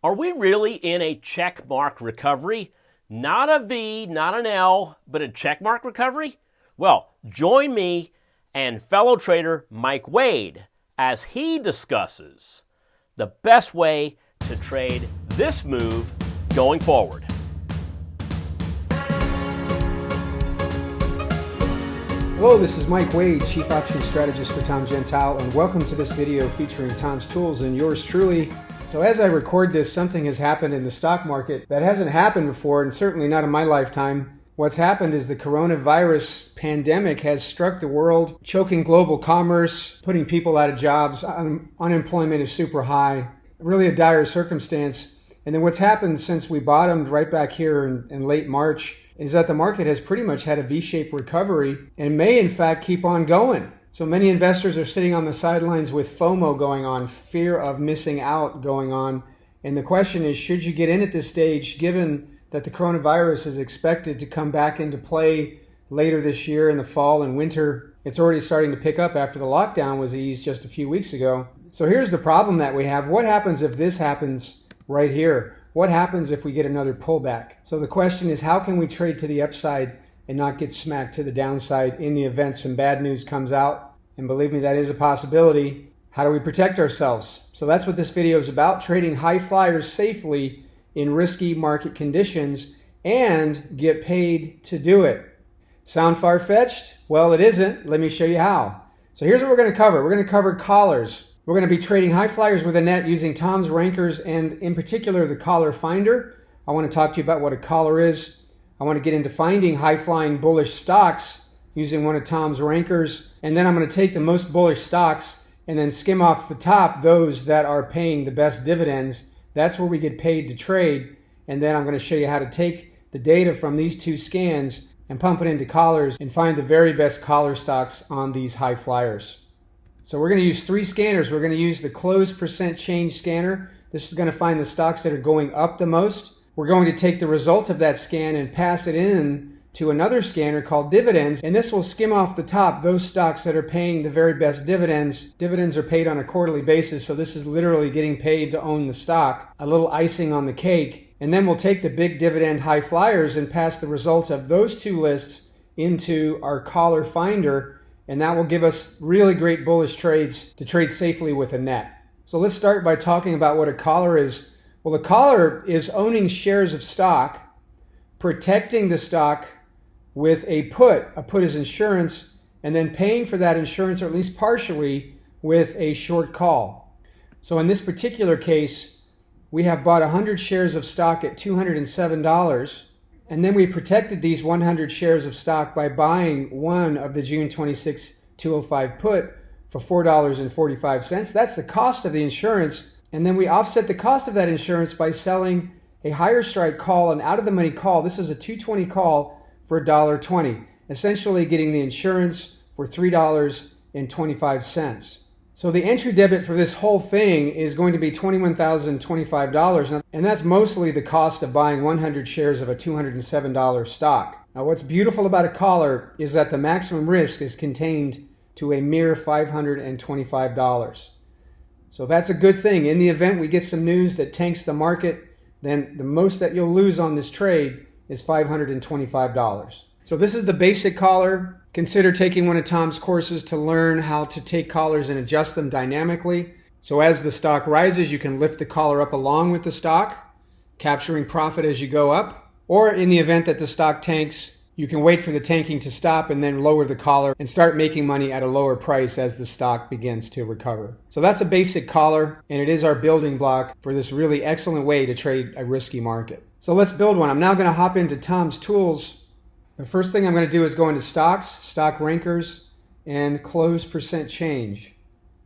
Are we really in a check mark recovery? Not a V, not an L, but a check mark recovery? Well, join me and fellow trader Mike Wade as he discusses the best way to trade this move going forward. Hello, this is Mike Wade, Chief Option Strategist for Tom Gentile, and welcome to this video featuring Tom's tools and yours truly. So as I record this, something has happened in the stock market that hasn't happened before, and certainly not in my lifetime. What's happened is the coronavirus pandemic has struck the world, choking global commerce, putting people out of jobs. Unemployment is super high, really a dire circumstance. And then what's happened since we bottomed right back here in late March is that the market has pretty much had a V-shaped recovery and may in fact keep on going. So many investors are sitting on the sidelines with FOMO going on, fear of missing out going on. And the question is, should you get in at this stage given that the coronavirus is expected to come back into play later this year in the fall and winter? It's already starting to pick up after the lockdown was eased just a few weeks ago. So here's the problem that we have. What happens if this happens right here? What happens if we get another pullback? So the question is, how can we trade to the upside and not get smacked to the downside in the event some bad news comes out? And believe me, that is a possibility. How do we protect ourselves? So that's what this video is about, trading high flyers safely in risky market conditions and get paid to do it. Sound far-fetched? Well, it isn't. Let me show you how. So here's what we're going to cover. We're going to cover collars. We're going to be trading high flyers with a net using Tom's rankers and in particular the collar finder. I want to talk to you about what a collar is. I want to get into finding high flying bullish stocks using one of Tom's rankers. And then I'm going to take the most bullish stocks and then skim off the top those that are paying the best dividends. That's where we get paid to trade. And then I'm going to show you how to take the data from these two scans and pump it into collars and find the very best collar stocks on these high flyers. So we're going to use three scanners. We're going to use the close percent change scanner. This is going to find the stocks that are going up the most. We're going to take the result of that scan and pass it in to another scanner called dividends, and this will skim off the top those stocks that are paying the very best dividends. Dividends are paid on a quarterly basis, so this is literally getting paid to own the stock, a little icing on the cake. And then we'll take the big dividend high flyers and pass the result of those two lists into our collar finder, and that will give us really great bullish trades to trade safely with a net. So let's start by talking about what a collar is. Well, a collar is owning shares of stock, protecting the stock with a put. A put is insurance, and then paying for that insurance, or at least partially, with a short call. So in this particular case, we have bought 100 shares of stock at $207, and then we protected these 100 shares of stock by buying one of the June 26, 205 put for $4.45. That's the cost of the insurance, and then we offset the cost of that insurance by selling a higher strike call, an out-of-the-money call. This is a 220 call for $1.20, essentially getting the insurance for $3.25. So the entry debit for this whole thing is going to be $21,025, and that's mostly the cost of buying 100 shares of a $207 stock. Now what's beautiful about a collar is that the maximum risk is contained to a mere $525. So that's a good thing. In the event we get some news that tanks the market, then the most that you'll lose on this trade is $525. So this is the basic collar. Consider taking one of Tom's courses to learn how to take collars and adjust them dynamically. So as the stock rises, you can lift the collar up along with the stock, capturing profit as you go up. Or in the event that the stock tanks, you can wait for the tanking to stop and then lower the collar and start making money at a lower price as the stock begins to recover. So that's a basic collar, and it is our building block for this really excellent way to trade a risky market. So let's build one. I'm now going to hop into Tom's tools. The first thing I'm going to do is go into stocks, stock rankers, and close percent change.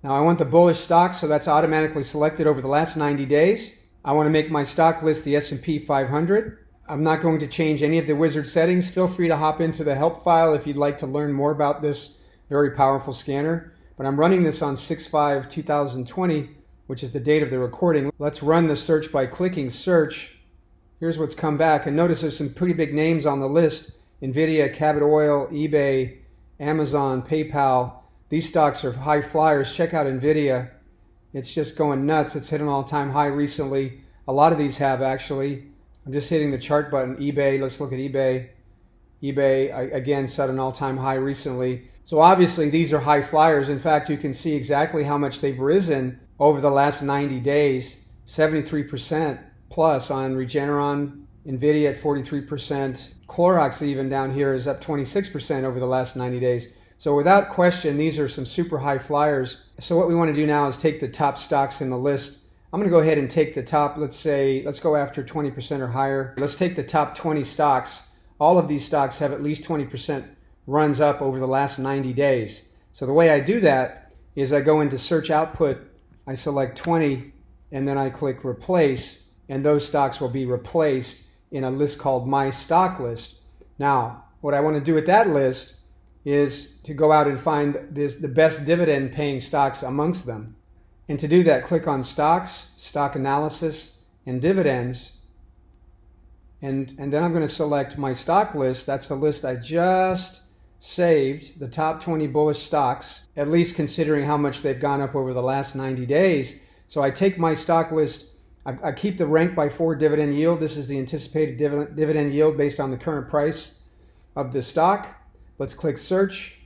Now I want the bullish stock, so that's automatically selected over the last 90 days. I want to make my stock list the S&P 500. I'm not going to change any of the wizard settings. Feel free to hop into the help file if you'd like to learn more about this very powerful scanner. But I'm running this on 6/5/2020, which is the date of the recording. Let's run the search by clicking search. Here's what's come back, and notice there's some pretty big names on the list. Nvidia, Cabot Oil, eBay, Amazon, PayPal. These stocks are high flyers. Check out Nvidia. It's just going nuts. It's hit an all-time high recently. A lot of these have actually. I'm just hitting the chart button. eBay, let's look at eBay. eBay, again, set an all-time high recently. So obviously these are high flyers. In fact, you can see exactly how much they've risen over the last 90 days. 73% plus on Regeneron, NVIDIA at 43%. Clorox even down here is up 26% over the last 90 days. So without question, these are some super high flyers. So what we want to do now is take the top stocks in the list. I'm going to go ahead and take the top, let's go after 20% or higher. Let's take the top 20 stocks. All of these stocks have at least 20% runs up over the last 90 days. So the way I do that is I go into search output, I select 20, and then I click replace, and those stocks will be replaced in a list called My Stock List. Now, what I want to do with that list is to go out and find the best dividend paying stocks amongst them. And to do that, click on Stocks, Stock Analysis, and Dividends. And then I'm going to select My Stock List. That's the list I just saved, the top 20 bullish stocks, at least considering how much they've gone up over the last 90 days. So I take my stock list, I keep the rank by 4 dividend yield. This is the anticipated dividend yield based on the current price of the stock. Let's click search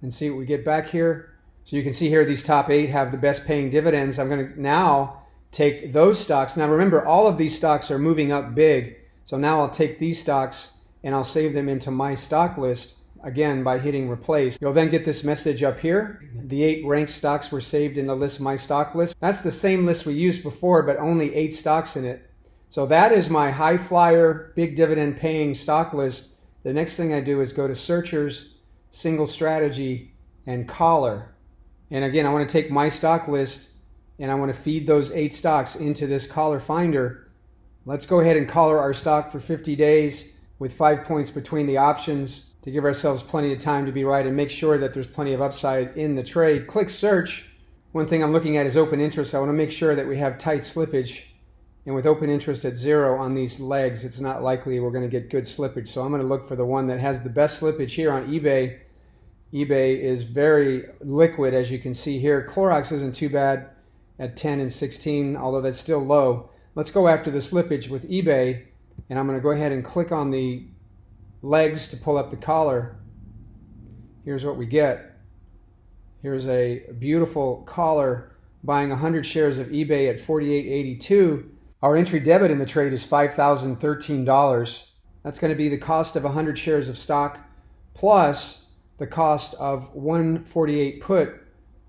and see what we get back here. So you can see here these top 8 have the best paying dividends. I'm going to now take those stocks. Now remember, all of these stocks are moving up big. So now I'll take these stocks and I'll save them into my stock list, again by hitting replace. You'll then get this message up here. The 8 ranked stocks were saved in the list My Stock List. That's the same list we used before, but only 8 stocks in it. So that is my high flyer, big dividend paying stock list. The next thing I do is go to searchers, single strategy, and collar. And again, I want to take my stock list and I want to feed those 8 stocks into this collar finder. Let's go ahead and collar our stock for 50 days with 5 points between the options to give ourselves plenty of time to be right and make sure that there's plenty of upside in the trade. Click search. One thing I'm looking at is open interest. I want to make sure that we have tight slippage. And with open interest at 0 on these legs, it's not likely we're going to get good slippage. So I'm going to look for the one that has the best slippage here on eBay. eBay is very liquid, as you can see here. Clorox isn't too bad at 10 and 16, although that's still low. Let's go after the slippage with eBay, and I'm going to go ahead and click on the legs to pull up the collar. Here's what we get. Here's a beautiful collar buying 100 shares of eBay at $48.82. Our entry debit in the trade is $5,013. That's going to be the cost of 100 shares of stock plus the cost of 148 put,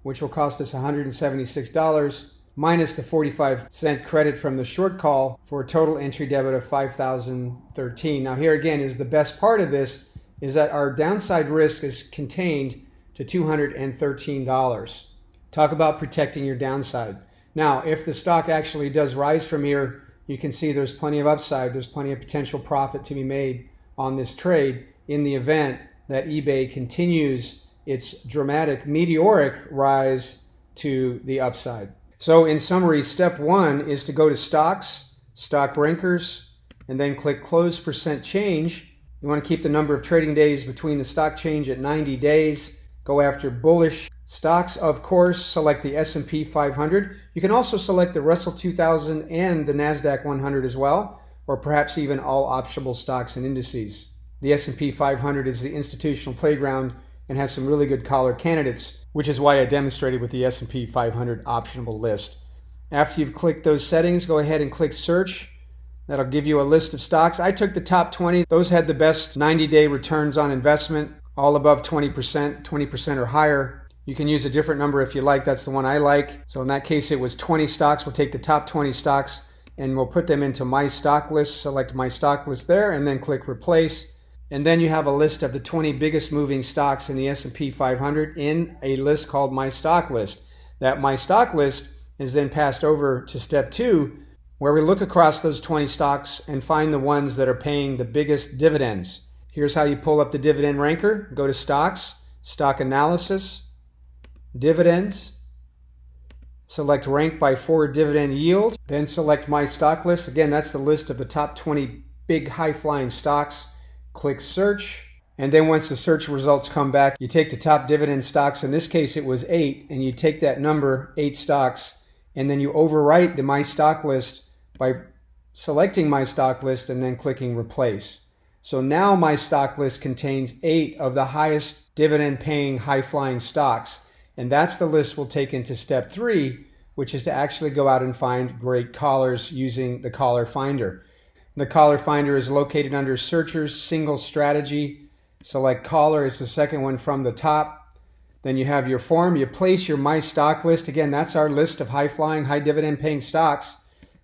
which will cost us $176, minus the 45-cent credit from the short call for a total entry debit of $5,013. Now here again is the best part of this is that our downside risk is contained to $213. Talk about protecting your downside. Now, if the stock actually does rise from here, you can see there's plenty of upside. There's plenty of potential profit to be made on this trade in the event that eBay continues its dramatic, meteoric rise to the upside. So in summary, step 1 is to go to stocks, stock rankers, and then click close percent change. You want to keep the number of trading days between the stock change at 90 days. Go after bullish stocks, of course. Select the S&P 500. You can also select the Russell 2000 and the NASDAQ 100 as well, or perhaps even all optionable stocks and indices. The S&P 500 is the institutional playground and has some really good collar candidates, which is why I demonstrated with the S&P 500 optionable list. After you've clicked those settings, go ahead and click search. That'll give you a list of stocks. I took the top 20. Those had the best 90-day returns on investment, all above 20%, 20% or higher. You can use a different number if you like. That's the one I like. So in that case, it was 20 stocks. We'll take the top 20 stocks and we'll put them into My Stock List. Select My Stock List there and then click Replace. And then you have a list of the 20 biggest moving stocks in the S&P 500 in a list called My Stock List. That My Stock List is then passed over to step 2, where we look across those 20 stocks and find the ones that are paying the biggest dividends. Here's how you pull up the dividend ranker. Go to Stocks, Stock Analysis, Dividends. Select Rank by 4 Dividend Yield. Then select My Stock List. Again, that's the list of the top 20 big high-flying stocks. Click Search. And then once the search results come back, you take the top dividend stocks. In this case, it was 8. And you take that number, 8 stocks, and then you overwrite the My Stock List by selecting my stock list and then clicking replace. So now my stock list contains 8 of the highest dividend paying high flying stocks. And that's the list we'll take into step 3, which is to actually go out and find great callers using the caller finder. The caller finder is located under searchers, single strategy. Select caller is the second one from the top. Then you have your form. You place your my stock list. Again, that's our list of high flying, high dividend paying stocks.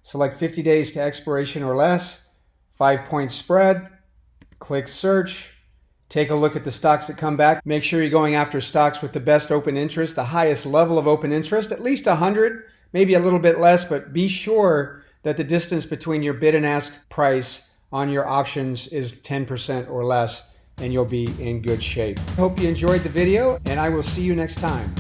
Select 50 days to expiration or less. 5-point spread. Click search. Take a look at the stocks that come back. Make sure you're going after stocks with the best open interest, the highest level of open interest, at least 100, maybe a little bit less, but be sure that the distance between your bid and ask price on your options is 10% or less, and you'll be in good shape. Hope you enjoyed the video, and I will see you next time.